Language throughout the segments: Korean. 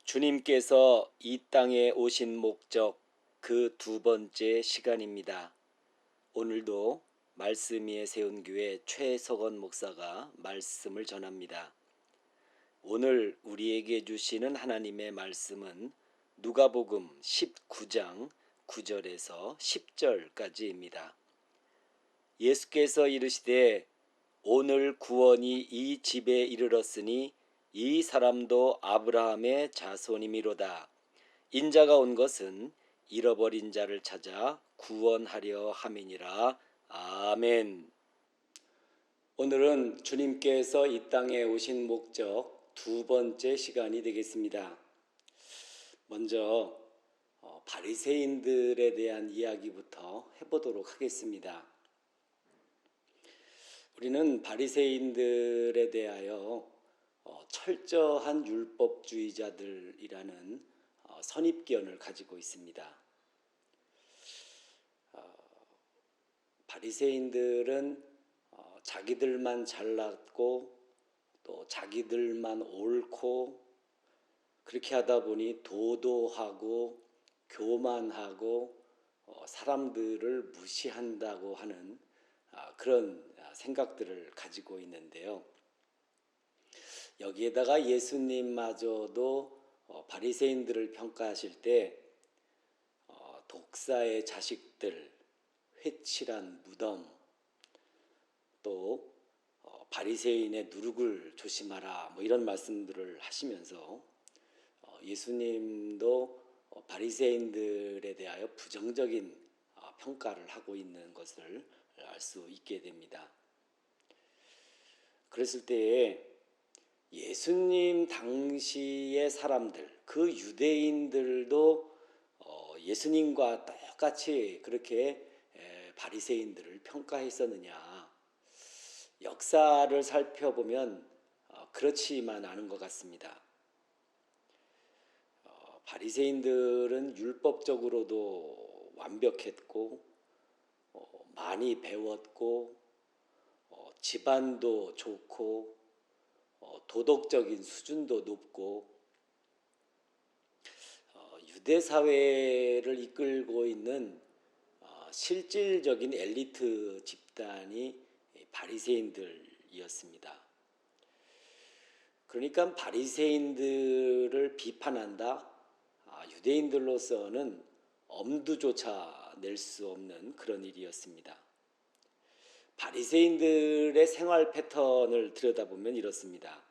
주님께서 이 땅에 오신 목적 그 두 번째 시간입니다. 오늘도 말씀 위에 세운 교회 최석원 목사가 말씀을 전합니다. 오늘 우리에게 주시는 하나님의 말씀은 누가복음 19장 9절에서 10절까지입니다. 예수께서 이르시되 오늘 구원이 이 집에 이르렀으니 이 사람도 아브라함의 자손이미로다. 인자가 온 것은 잃어버린 자를 찾아 구원하려 함이니라. 아멘. 오늘은 주님께서 이 땅에 오신 목적 두 번째 시간이 되겠습니다. 먼저 바리새인들에 대한 이야기부터 해보도록 하겠습니다. 우리는 바리새인들에 대하여 철저한 율법주의자들이라는 선입견을 가지고 있습니다. 바리새인들은 자기들만 잘났고 또 자기들만 옳고 그렇게 하다 보니 도도하고 교만하고 사람들을 무시한다고 하는 그런 생각들을 가지고 있는데요. 여기에다가 예수님마저도 바리새인들을 평가하실 때 독사의 자식들, 회칠한 무덤, 또 바리새인의 누룩을 조심하라 이런 말씀들을 하시면서 예수님도 바리새인들에 대하여 부정적인 평가를 하고 있는 것을 알 수 있게 됩니다. 그랬을 때에 예수님 당시의 사람들, 그 유대인들도 예수님과 똑같이 그렇게 바리새인들을 평가했었느냐? 역사를 살펴보면 그렇지만 않은 것 같습니다. 바리새인들은 율법적으로도 완벽했고 많이 배웠고 집안도 좋고 도덕적인 수준도 높고 유대 사회를 이끌고 있는 실질적인 엘리트 집단이 바리새인들이었습니다. 그러니까 바리새인들을 비판한다, 유대인들로서는 엄두조차 낼 수 없는 그런 일이었습니다. 바리새인들의 생활 패턴을 들여다보면 이렇습니다.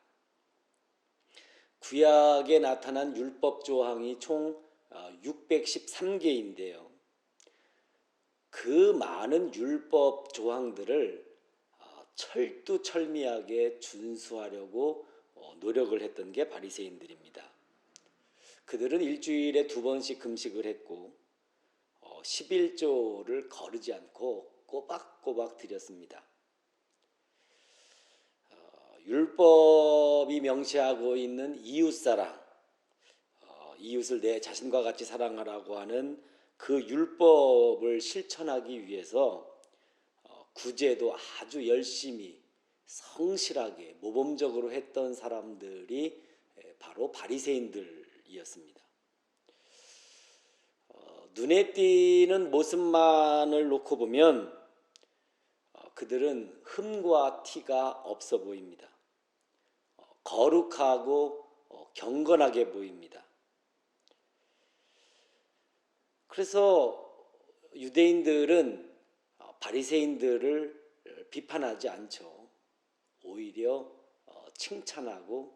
구약에 나타난 율법 조항이 총 613개인데요. 그 많은 율법 조항들을 철두철미하게 준수하려고 노력을 했던 게 바리새인들입니다. 그들은 일주일에 2번씩 금식을 했고 11조를 거르지 않고 꼬박꼬박 드렸습니다. 율법이 명시하고 있는 이웃사랑, 이웃을 내 자신과 같이 사랑하라고 하는 그 율법을 실천하기 위해서 구제도 아주 열심히 성실하게 모범적으로 했던 사람들이 바로 바리새인들이었습니다. 눈에 띄는 모습만을 놓고 보면 그들은 흠과 티가 없어 보입니다. 거룩하고 경건하게 보입니다. 그래서 유대인들은 바리새인들을 비판하지 않죠. 오히려 칭찬하고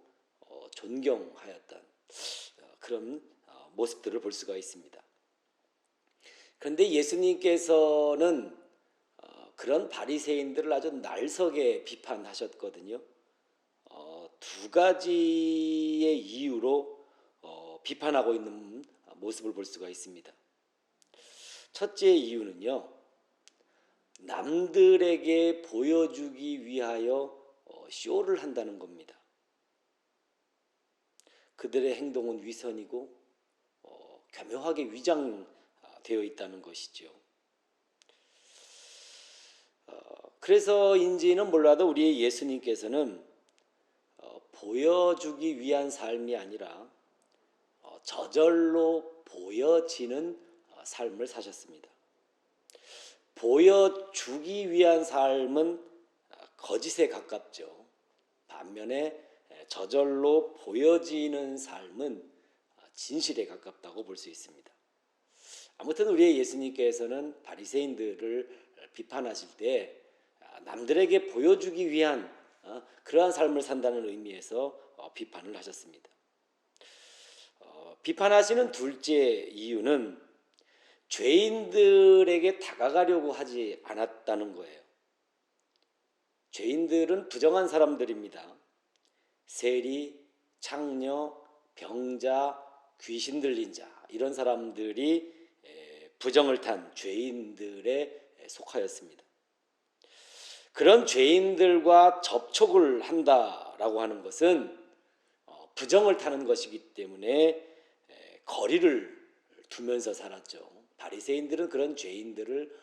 존경하였던 그런 모습들을 볼 수가 있습니다. 그런데 예수님께서는 그런 바리새인들을 아주 날석에 비판하셨거든요. 두 가지의 이유로 비판하고 있는 모습을 볼 수가 있습니다. 첫째 이유는요, 남들에게 보여주기 위하여 쇼를 한다는 겁니다. 그들의 행동은 위선이고 교묘하게 위장되어 있다는 것이죠. 그래서인지는 몰라도 우리 예수님께서는 보여주기 위한 삶이 아니라 저절로 보여지는 삶을 사셨습니다. 보여주기 위한 삶은 거짓에 가깝죠. 반면에 저절로 보여지는 삶은 진실에 가깝다고 볼 수 있습니다. 아무튼 우리의 예수님께서는 바리새인들을 비판하실 때 남들에게 보여주기 위한 그러한 삶을 산다는 의미에서 비판을 하셨습니다. 비판하시는 둘째 이유는 죄인들에게 다가가려고 하지 않았다는 거예요. 죄인들은 부정한 사람들입니다. 세리, 창녀, 병자, 귀신 들린 자, 이런 사람들이 부정을 탄 죄인들에 속하였습니다. 그런 죄인들과 접촉을 한다라고 하는 것은 부정을 타는 것이기 때문에 거리를 두면서 살았죠. 바리새인들은 그런 죄인들을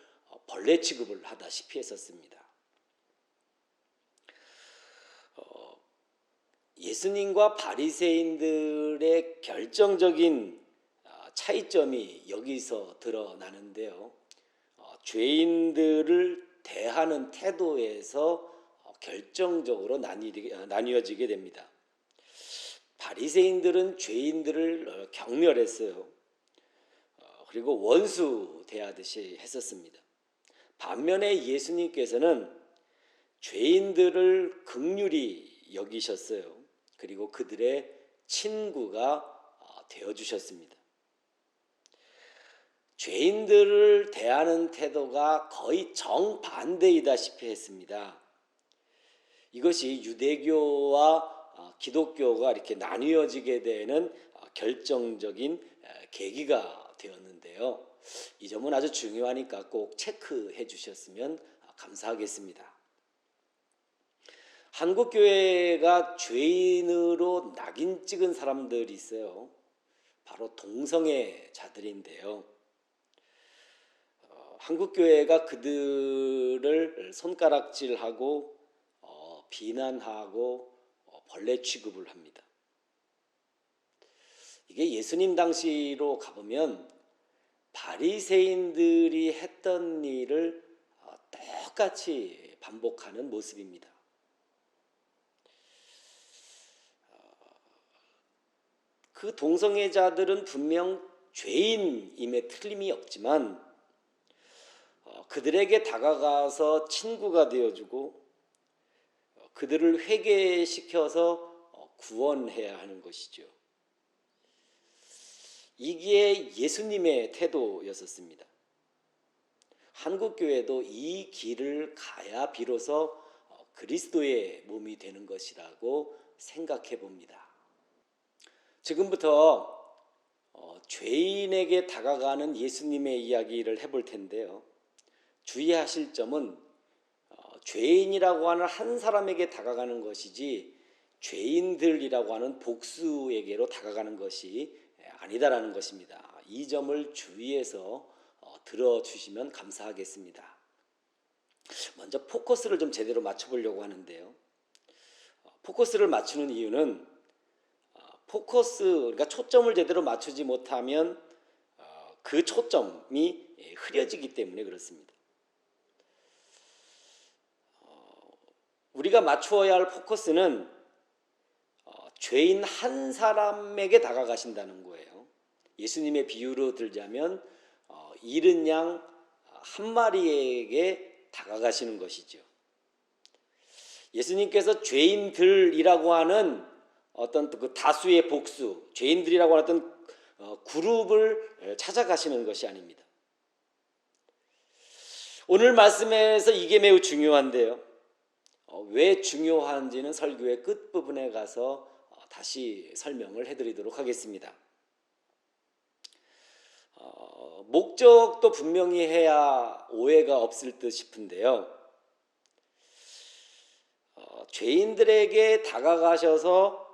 벌레 취급을 하다시피 했었습니다. 예수님과 바리새인들의 결정적인 차이점이 여기서 드러나는데요. 죄인들을 대하는 태도에서 결정적으로 나뉘어지게 됩니다. 바리새인들은 죄인들을 경멸했어요. 그리고 원수 대하듯이 했었습니다. 반면에 예수님께서는 죄인들을 긍휼히 여기셨어요. 그리고 그들의 친구가 되어주셨습니다. 죄인들을 대하는 태도가 거의 정반대이다시피 했습니다. 이것이 유대교와 기독교가 이렇게 나뉘어지게 되는 결정적인 계기가 되었는데요. 이 점은 아주 중요하니까 꼭 체크해 주셨으면 감사하겠습니다. 한국교회가 죄인으로 낙인 찍은 사람들이 있어요. 바로 동성애자들인데요. 한국교회가 그들을 손가락질하고 비난하고 벌레 취급을 합니다. 이게 예수님 당시로 가보면 바리새인들이 했던 일을 똑같이 반복하는 모습입니다. 그 동성애자들은 분명 죄인임에 틀림이 없지만 그들에게 다가가서 친구가 되어주고 그들을 회개시켜서 구원해야 하는 것이죠. 이게 예수님의 태도였었습니다. 한국교회도 이 길을 가야 비로소 그리스도의 몸이 되는 것이라고 생각해 봅니다. 지금부터 죄인에게 다가가는 예수님의 이야기를 해볼 텐데요. 주의하실 점은 죄인이라고 하는 한 사람에게 다가가는 것이지 죄인들이라고 하는 복수에게로 다가가는 것이 아니다라는 것입니다. 이 점을 주의해서 들어주시면 감사하겠습니다. 먼저 포커스를 좀 제대로 맞춰보려고 하는데요. 포커스를 맞추는 이유는 그러니까 초점을 제대로 맞추지 못하면 그 초점이 흐려지기 때문에 그렇습니다. 우리가 맞추어야 할 포커스는 죄인 한 사람에게 다가가신다는 거예요. 예수님의 비유로 들자면 잃은 양 한 마리에게 다가가시는 것이죠. 예수님께서 죄인들이라고 하는 어떤 그 다수의 복수, 죄인들이라고 하는 어떤 그룹을 찾아가시는 것이 아닙니다. 오늘 말씀에서 이게 매우 중요한데요. 왜 중요한지는 설교의 끝부분에 가서 다시 설명을 해드리도록 하겠습니다. 목적도 분명히 해야 오해가 없을 듯 싶은데요. 죄인들에게 다가가셔서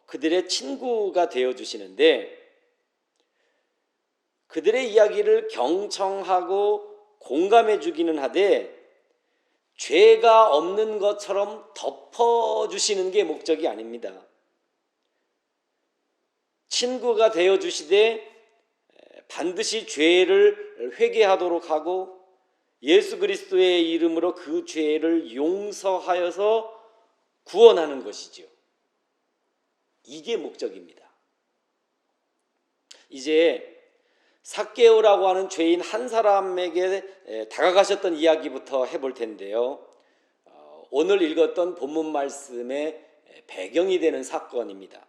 그들의 친구가 되어주시는데 그들의 이야기를 경청하고 공감해 주기는 하되 죄가 없는 것처럼 덮어주시는 게 목적이 아닙니다. 친구가 되어 주시되 반드시 죄를 회개하도록 하고 예수 그리스도의 이름으로 그 죄를 용서하여서 구원하는 것이죠. 이게 목적입니다. 이제 삭개오라고 하는 죄인 한 사람에게 다가가셨던 이야기부터 해볼 텐데요. 오늘 읽었던 본문 말씀의 배경이 되는 사건입니다.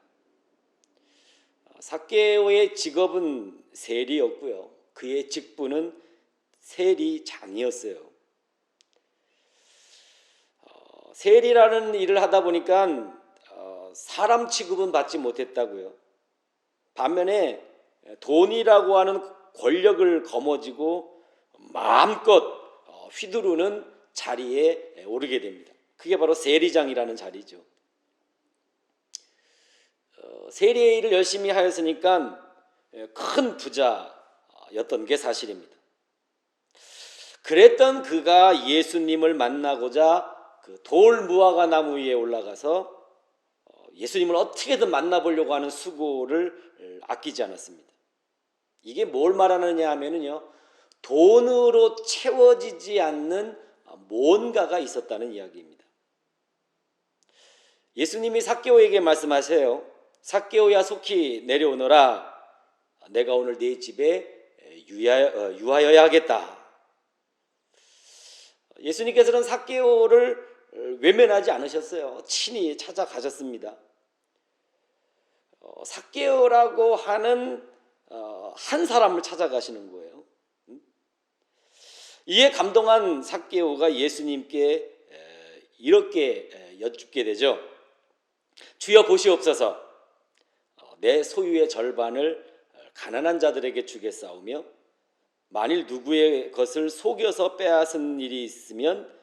삭개오의 직업은 세리였고요. 그의 직분은 세리장이었어요. 세리라는 일을 하다 보니까 사람 취급은 받지 못했다고요. 반면에 돈이라고 하는 권력을 거머쥐고 마음껏 휘두르는 자리에 오르게 됩니다. 그게 바로 세리장이라는 자리죠. 세리의 일을 열심히 하였으니까 큰 부자였던 게 사실입니다. 그랬던 그가 예수님을 만나고자 그 돌 무화과 나무 위에 올라가서 예수님을 어떻게든 만나보려고 하는 수고를 아끼지 않았습니다. 이게 뭘 말하느냐 하면요, 돈으로 채워지지 않는 뭔가가 있었다는 이야기입니다. 예수님이 삭개오에게 말씀하세요. 삭개오야 속히 내려오너라. 내가 오늘 네 집에 유하여야 하겠다. 예수님께서는 삭개오를 외면하지 않으셨어요. 친히 찾아가셨습니다. 삭개오라고 하는 한 사람을 찾아가시는 거예요. 이에 감동한 삭개오가 예수님께 이렇게 여쭙게 되죠. 주여 보시옵소서. 내 소유의 절반을 가난한 자들에게 주겠사오며 만일 누구의 것을 속여서 빼앗은 일이 있으면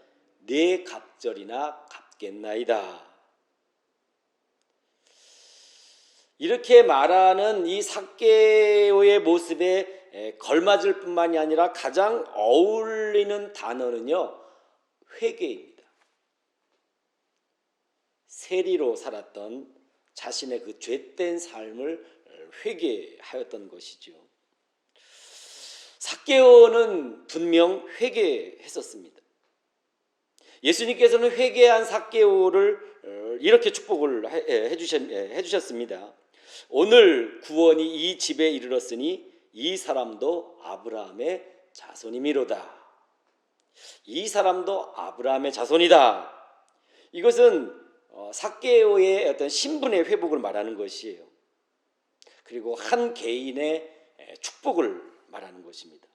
네 갑절이나 갚겠나이다. 이렇게 말하는 이 삭개오의 모습에 걸맞을 뿐만이 아니라 가장 어울리는 단어는요, 회개입니다. 세리로 살았던 자신의 그 죄된 삶을 회개하였던 것이죠. 삭개오는 분명 회개했었습니다. 예수님께서는 회개한 삭개오를 이렇게 축복을 해주셨습니다. 오늘 구원이 이 집에 이르렀으니 이 사람도 아브라함의 자손이미로다. 이 사람도 아브라함의 자손이다. 이것은 삭개오의 어떤 신분의 회복을 말하는 것이에요. 그리고 한 개인의 축복을 말하는 것입니다.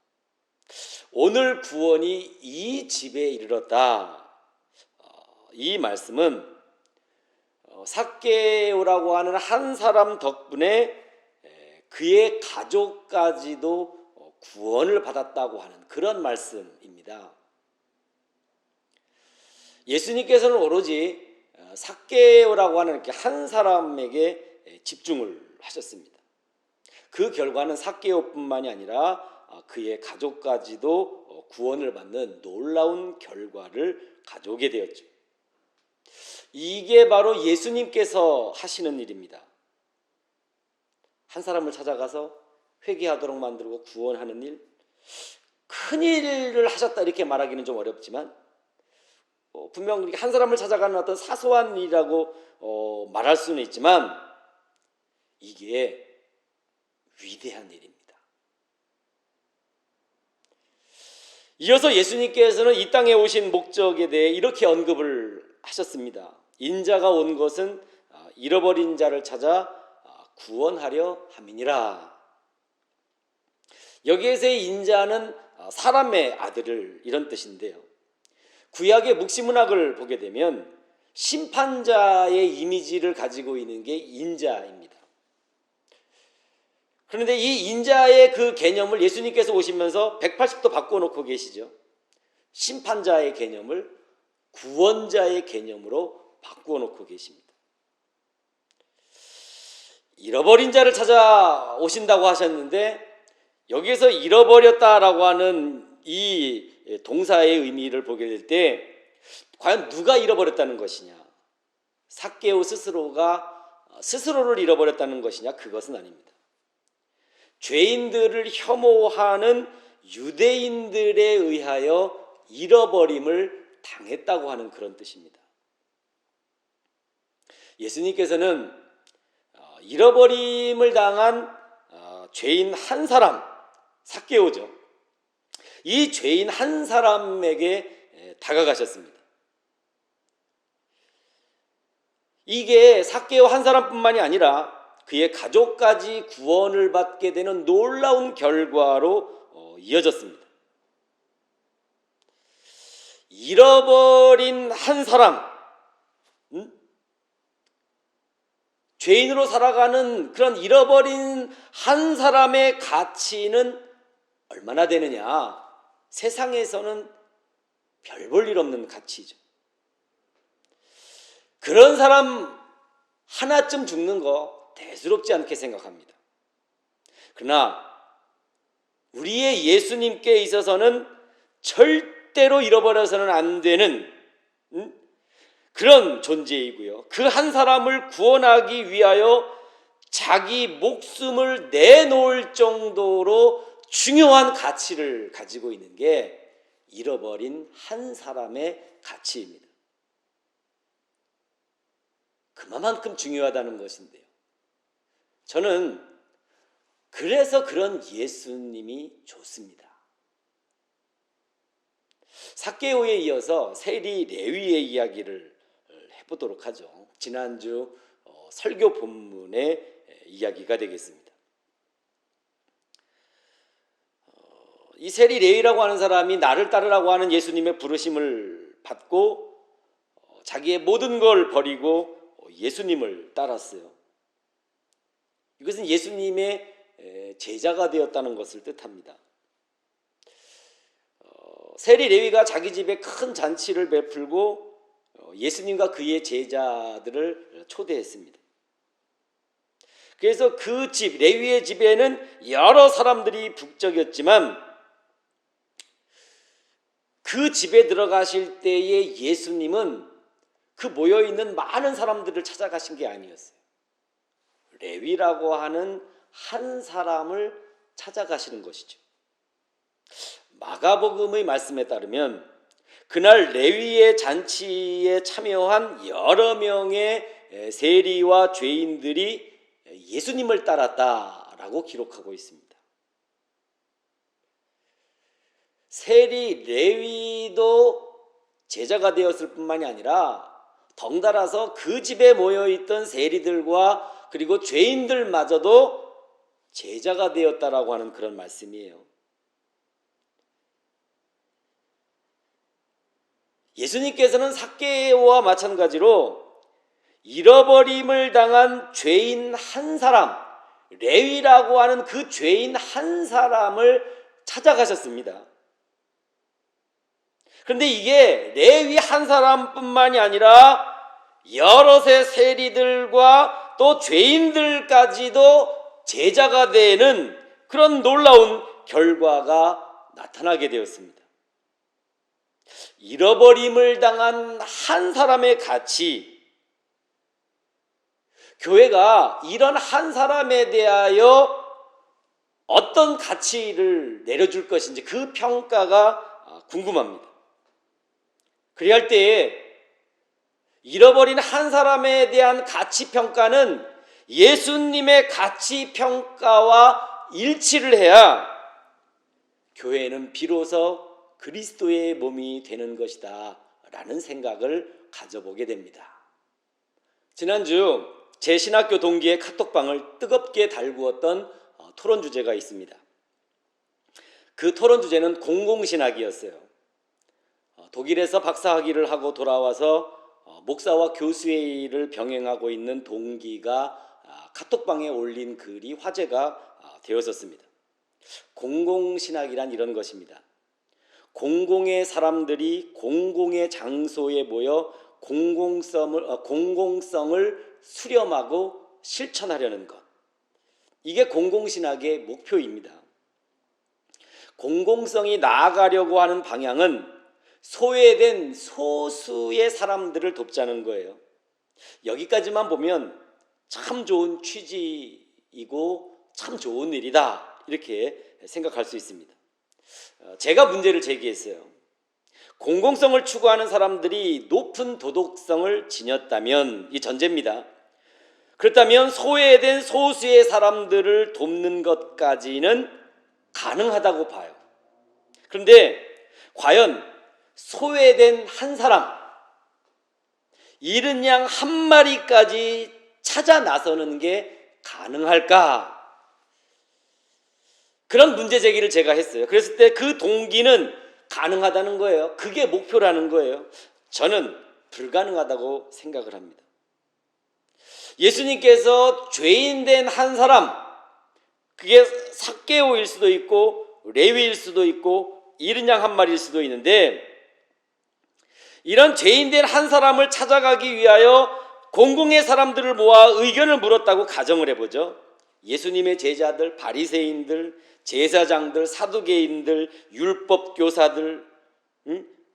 오늘 구원이 이 집에 이르렀다. 이 말씀은 삭개오라고 하는 한 사람 덕분에 그의 가족까지도 구원을 받았다고 하는 그런 말씀입니다. 예수님께서는 오로지 삭개오라고 하는 이렇게 한 사람에게 집중을 하셨습니다. 그 결과는 삭개오뿐만이 아니라 그의 가족까지도 구원을 받는 놀라운 결과를 가져오게 되었죠. 이게 바로 예수님께서 하시는 일입니다. 한 사람을 찾아가서 회개하도록 만들고 구원하는 일, 큰 일을 하셨다 이렇게 말하기는 좀 어렵지만 분명 한 사람을 찾아가는 어떤 사소한 일이라고 말할 수는 있지만 이게 위대한 일입니다. 이어서 예수님께서는 이 땅에 오신 목적에 대해 이렇게 언급을 하셨습니다. 인자가 온 것은 잃어버린 자를 찾아 구원하려 함이니라. 여기에서의 인자는 사람의 아들을 이런 뜻인데요. 구약의 묵시문학을 보게 되면 심판자의 이미지를 가지고 있는 게 인자입니다. 그런데 이 인자의 그 개념을 예수님께서 오시면서 180도 바꿔놓고 계시죠. 심판자의 개념을 구원자의 개념으로 바꿔놓고 계십니다. 잃어버린 자를 찾아오신다고 하셨는데 여기에서 잃어버렸다라고 하는 이 동사의 의미를 보게 될 때 과연 누가 잃어버렸다는 것이냐? 삭개오 스스로가 스스로를 잃어버렸다는 것이냐? 그것은 아닙니다. 죄인들을 혐오하는 유대인들에 의하여 잃어버림을 당했다고 하는 그런 뜻입니다. 예수님께서는 잃어버림을 당한 죄인 한 사람, 삭개오죠. 이 죄인 한 사람에게 다가가셨습니다. 이게 삭개오 한 사람뿐만이 아니라 그의 가족까지 구원을 받게 되는 놀라운 결과로 이어졌습니다. 잃어버린 한 사람, 죄인으로 살아가는 그런 잃어버린 한 사람의 가치는 얼마나 되느냐? 세상에서는 별 볼 일 없는 가치죠. 그런 사람 하나쯤 죽는 거 대수롭지 않게 생각합니다. 그러나 우리의 예수님께 있어서는 절대로 잃어버려서는 안 되는 그런 존재이고요. 그 한 사람을 구원하기 위하여 자기 목숨을 내놓을 정도로 중요한 가치를 가지고 있는 게 잃어버린 한 사람의 가치입니다. 그만큼 중요하다는 것인데요. 저는 그래서 그런 예수님이 좋습니다. 삭개오에 이어서 세리 레위의 이야기를 해보도록 하죠. 지난주 설교 본문의 이야기가 되겠습니다. 이 세리 레위라고 하는 사람이 나를 따르라고 하는 예수님의 부르심을 받고 자기의 모든 걸 버리고 예수님을 따랐어요. 이것은 예수님의 제자가 되었다는 것을 뜻합니다. 세리 레위가 자기 집에 큰 잔치를 베풀고 예수님과 그의 제자들을 초대했습니다. 그래서 그 집, 레위의 집에는 여러 사람들이 북적였지만 그 집에 들어가실 때에 예수님은 그 모여있는 많은 사람들을 찾아가신 게 아니었어요. 레위라고 하는 한 사람을 찾아가시는 것이죠. 마가복음의 말씀에 따르면 그날 레위의 잔치에 참여한 여러 명의 세리와 죄인들이 예수님을 따랐다라고 기록하고 있습니다. 세리 레위도 제자가 되었을 뿐만이 아니라 덩달아서 그 집에 모여있던 세리들과 그리고 죄인들마저도 제자가 되었다라고 하는 그런 말씀이에요. 예수님께서는 삭개오와 마찬가지로 잃어버림을 당한 죄인 한 사람, 레위라고 하는 그 죄인 한 사람을 찾아가셨습니다. 그런데 이게 레위 한 사람뿐만이 아니라 여럿의 세리들과 또 죄인들까지도 제자가 되는 그런 놀라운 결과가 나타나게 되었습니다. 잃어버림을 당한 한 사람의 가치, 교회가 이런 한 사람에 대하여 어떤 가치를 내려줄 것인지 그 평가가 궁금합니다. 그래야 할 때에 잃어버린 한 사람에 대한 가치 평가는 예수님의 가치 평가와 일치를 해야 교회는 비로소 그리스도의 몸이 되는 것이다 라는 생각을 가져보게 됩니다. 지난주 제 신학교 동기의 카톡방을 뜨겁게 달구었던 토론 주제가 있습니다. 그 토론 주제는 공공신학이었어요. 독일에서 박사학위를 하고 돌아와서 목사와 교수의 일을 병행하고 있는 동기가 카톡방에 올린 글이 화제가 되었었습니다. 공공신학이란 이런 것입니다. 공공의 사람들이 공공의 장소에 모여 공공성을 수렴하고 실천하려는 것. 이게 공공신학의 목표입니다. 공공성이 나아가려고 하는 방향은 소외된 소수의 사람들을 돕자는 거예요. 여기까지만 보면 참 좋은 취지이고 참 좋은 일이다, 이렇게 생각할 수 있습니다. 제가 문제를 제기했어요. 공공성을 추구하는 사람들이 높은 도덕성을 지녔다면, 이 전제입니다. 그렇다면 소외된 소수의 사람들을 돕는 것까지는 가능하다고 봐요. 그런데 과연 소외된 한 사람, 잃은 양 한 마리까지 찾아 나서는 게 가능할까? 그런 문제 제기를 제가 했어요. 그랬을 때 그 동기는 가능하다는 거예요. 그게 목표라는 거예요. 저는 불가능하다고 생각을 합니다. 예수님께서 죄인 된 한 사람, 그게 삭개오일 수도 있고 레위일 수도 있고 잃은 양 한 마리일 수도 있는데, 이런 죄인 된 한 사람을 찾아가기 위하여 공공의 사람들을 모아 의견을 물었다고 가정을 해보죠. 예수님의 제자들, 바리새인들, 제사장들, 사두개인들, 율법 교사들,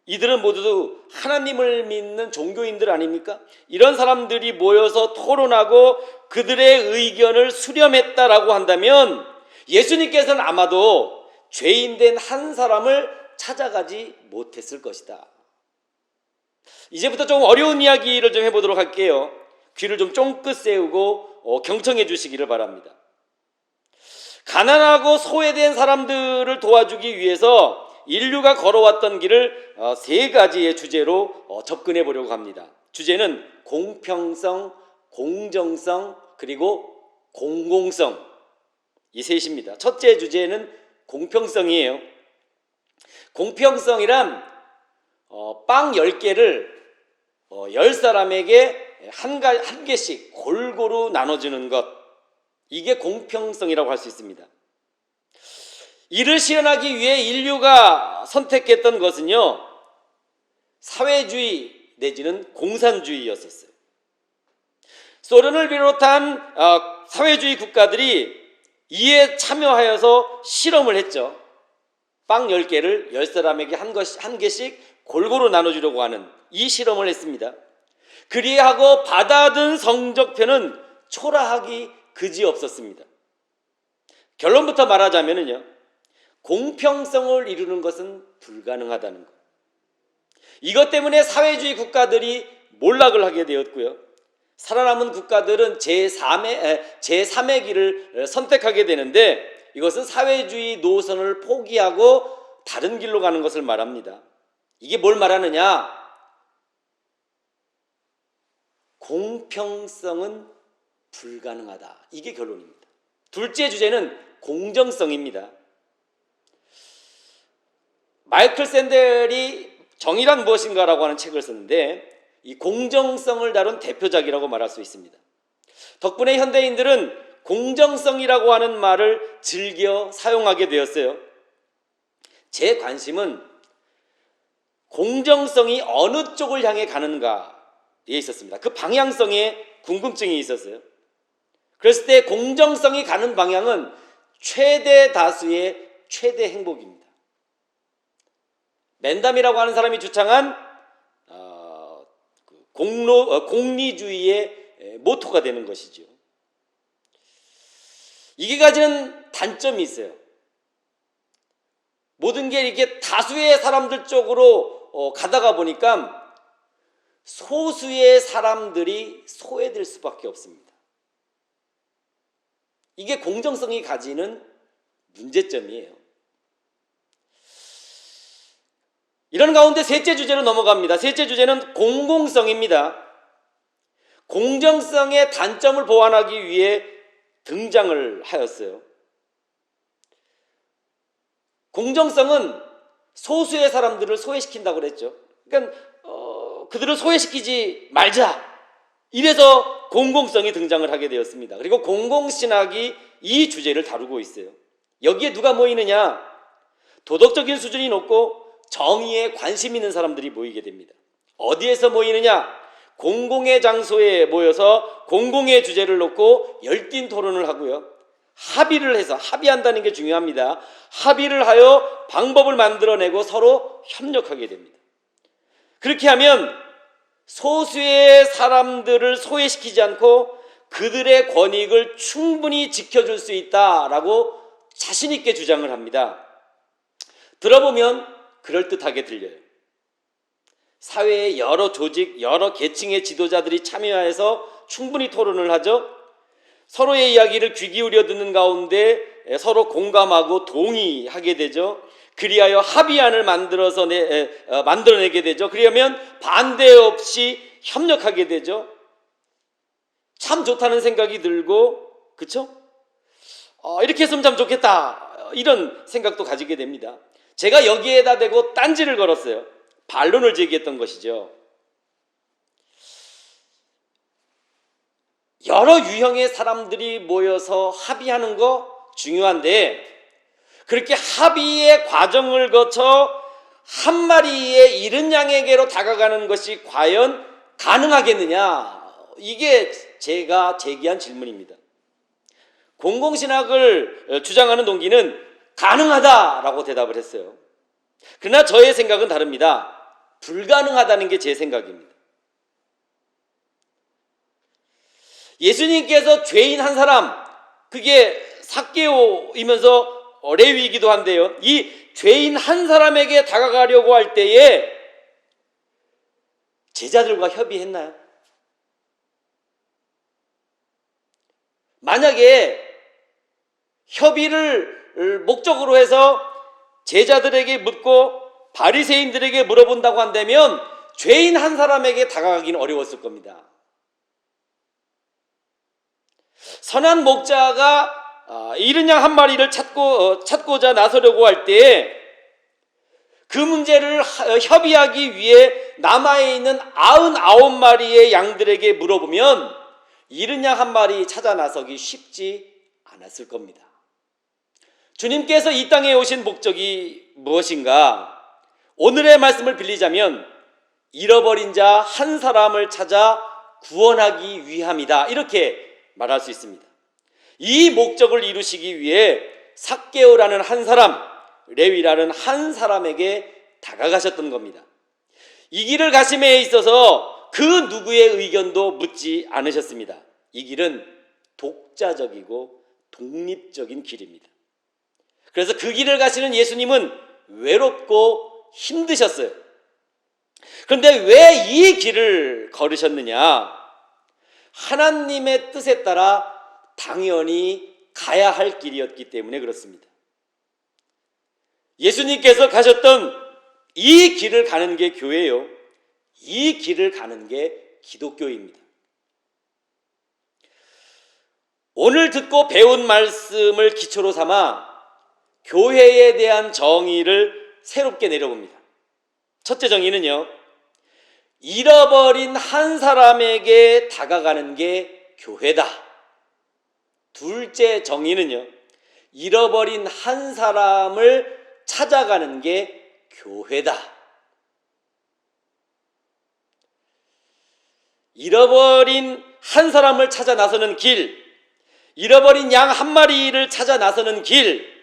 이들은 모두 하나님을 믿는 종교인들 아닙니까? 이런 사람들이 모여서 토론하고 그들의 의견을 수렴했다라고 한다면 예수님께서는 아마도 죄인 된 한 사람을 찾아가지 못했을 것이다. 이제부터 좀 어려운 이야기를 좀 해보도록 할게요. 귀를 좀 쫑긋 세우고 경청해 주시기를 바랍니다. 가난하고 소외된 사람들을 도와주기 위해서 인류가 걸어왔던 길을 세 가지의 주제로 접근해 보려고 합니다. 주제는 공평성, 공정성, 그리고 공공성, 이 셋입니다. 첫째 주제는 공평성이에요. 공평성이란 빵 10개를 10사람에게 한 개씩 골고루 나눠주는 것, 이게 공평성이라고 할 수 있습니다. 이를 실현하기 위해 인류가 선택했던 것은요, 사회주의 내지는 공산주의였었어요. 소련을 비롯한 사회주의 국가들이 이에 참여하여서 실험을 했죠. 빵 10개를 10사람에게 한 개씩 골고루 나눠주려고 하는 이 실험을 했습니다. 그리하고 받아든 성적표는 초라하기 그지없었습니다. 결론부터 말하자면요, 공평성을 이루는 것은 불가능하다는 것. 이것 때문에 사회주의 국가들이 몰락을 하게 되었고요, 살아남은 국가들은 제3의 길을 선택하게 되는데, 이것은 사회주의 노선을 포기하고 다른 길로 가는 것을 말합니다. 이게 뭘 말하느냐? 공평성은 불가능하다, 이게 결론입니다. 둘째 주제는 공정성입니다. 마이클 샌델이 정의란 무엇인가라고 하는 책을 썼는데, 이 공정성을 다룬 대표작이라고 말할 수 있습니다. 덕분에 현대인들은 공정성이라고 하는 말을 즐겨 사용하게 되었어요. 제 관심은 공정성이 어느 쪽을 향해 가는가에 있었습니다. 그 방향성에 궁금증이 있었어요. 그랬을 때 공정성이 가는 방향은 최대 다수의 최대 행복입니다. 맨담이라고 하는 사람이 주창한 공리주의의 모토가 되는 것이죠. 이게 가지는 단점이 있어요. 모든 게 이렇게 다수의 사람들 쪽으로 가다가 보니까 소수의 사람들이 소외될 수밖에 없습니다. 이게 공정성이 가지는 문제점이에요. 이런 가운데 셋째 주제로 넘어갑니다. 셋째 주제는 공공성입니다. 공정성의 단점을 보완하기 위해 등장을 하였어요. 공정성은 소수의 사람들을 소외시킨다고 그랬죠. 그러니까 그들을 소외시키지 말자, 이래서 공공성이 등장을 하게 되었습니다. 그리고 공공신학이 이 주제를 다루고 있어요. 여기에 누가 모이느냐? 도덕적인 수준이 높고 정의에 관심 있는 사람들이 모이게 됩니다. 어디에서 모이느냐? 공공의 장소에 모여서 공공의 주제를 놓고 열띤 토론을 하고요, 합의를 해서, 합의한다는 게 중요합니다. 합의를 하여 방법을 만들어내고 서로 협력하게 됩니다. 그렇게 하면 소수의 사람들을 소외시키지 않고 그들의 권익을 충분히 지켜줄 수 있다라고 자신 있게 주장을 합니다. 들어보면 그럴듯하게 들려요. 사회의 여러 조직, 여러 계층의 지도자들이 참여해서 충분히 토론을 하죠. 서로의 이야기를 귀 기울여 듣는 가운데 서로 공감하고 동의하게 되죠. 그리하여 합의안을 만들어내게 되죠. 그러면 반대 없이 협력하게 되죠. 참 좋다는 생각이 들고, 그렇죠? 이렇게 했으면 참 좋겠다, 이런 생각도 가지게 됩니다. 제가 여기에다 대고 딴지를 걸었어요. 반론을 제기했던 것이죠. 여러 유형의 사람들이 모여서 합의하는 거 중요한데, 그렇게 합의의 과정을 거쳐 한 마리의 이른 양에게로 다가가는 것이 과연 가능하겠느냐? 이게 제가 제기한 질문입니다. 공공신학을 주장하는 동기는 가능하다라고 대답을 했어요. 그러나 저의 생각은 다릅니다. 불가능하다는 게 제 생각입니다. 예수님께서 죄인 한 사람, 그게 삭개오이면서 레위이기도 한데요, 이 죄인 한 사람에게 다가가려고 할 때에 제자들과 협의했나요? 만약에 협의를 목적으로 해서 제자들에게 묻고 바리새인들에게 물어본다고 한다면 죄인 한 사람에게 다가가기는 어려웠을 겁니다. 선한 목자가 이른 양 한 마리를 찾고자 나서려고 할 때 그 문제를 협의하기 위해 남아에 있는 99마리의 양들에게 물어보면 이른 양 한 마리 찾아 나서기 쉽지 않았을 겁니다. 주님께서 이 땅에 오신 목적이 무엇인가? 오늘의 말씀을 빌리자면 잃어버린 자 한 사람을 찾아 구원하기 위함이다, 이렇게 말할 수 있습니다. 이 목적을 이루시기 위해 삭개오라는 한 사람, 레위라는 한 사람에게 다가가셨던 겁니다. 이 길을 가심에 있어서 그 누구의 의견도 묻지 않으셨습니다. 이 길은 독자적이고 독립적인 길입니다. 그래서 그 길을 가시는 예수님은 외롭고 힘드셨어요. 그런데 왜 이 길을 걸으셨느냐? 하나님의 뜻에 따라 당연히 가야 할 길이었기 때문에 그렇습니다. 예수님께서 가셨던 이 길을 가는 게 교회예요. 이 길을 가는 게 기독교입니다. 오늘 듣고 배운 말씀을 기초로 삼아 교회에 대한 정의를 새롭게 내려봅니다. 첫째 정의는요, 잃어버린 한 사람에게 다가가는 게 교회다. 둘째 정의는요, 잃어버린 한 사람을 찾아가는 게 교회다. 잃어버린 한 사람을 찾아 나서는 길, 잃어버린 양 한 마리를 찾아 나서는 길,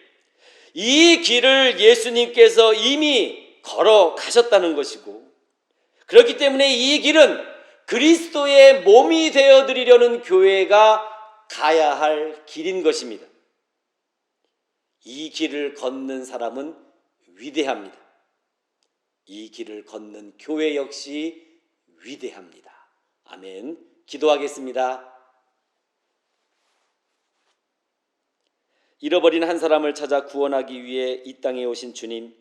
이 길을 예수님께서 이미 걸어가셨다는 것이고, 그렇기 때문에 이 길은 그리스도의 몸이 되어드리려는 교회가 가야 할 길인 것입니다. 이 길을 걷는 사람은 위대합니다. 이 길을 걷는 교회 역시 위대합니다. 아멘. 기도하겠습니다. 잃어버린 한 사람을 찾아 구원하기 위해 이 땅에 오신 주님,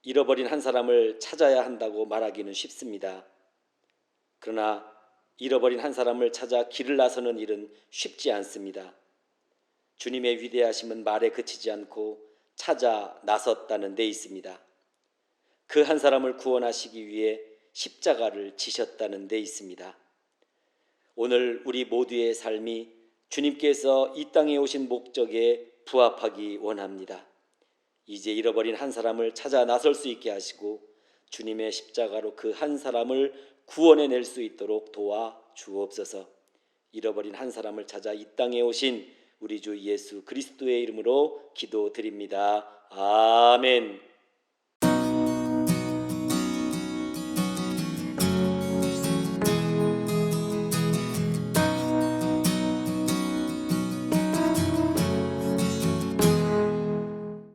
잃어버린 한 사람을 찾아야 한다고 말하기는 쉽습니다. 그러나 잃어버린 한 사람을 찾아 길을 나서는 일은 쉽지 않습니다. 주님의 위대하심은 말에 그치지 않고 찾아 나섰다는 데 있습니다. 그 한 사람을 구원하시기 위해 십자가를 지셨다는 데 있습니다. 오늘 우리 모두의 삶이 주님께서 이 땅에 오신 목적에 부합하기 원합니다. 이제 잃어버린 한 사람을 찾아 나설 수 있게 하시고 주님의 십자가로 그 한 사람을 구원해낼 수 있도록 도와 주옵소서. 잃어버린 한 사람을 찾아 이 땅에 오신 우리 주 예수 그리스도의 이름으로 기도드립니다. 아멘.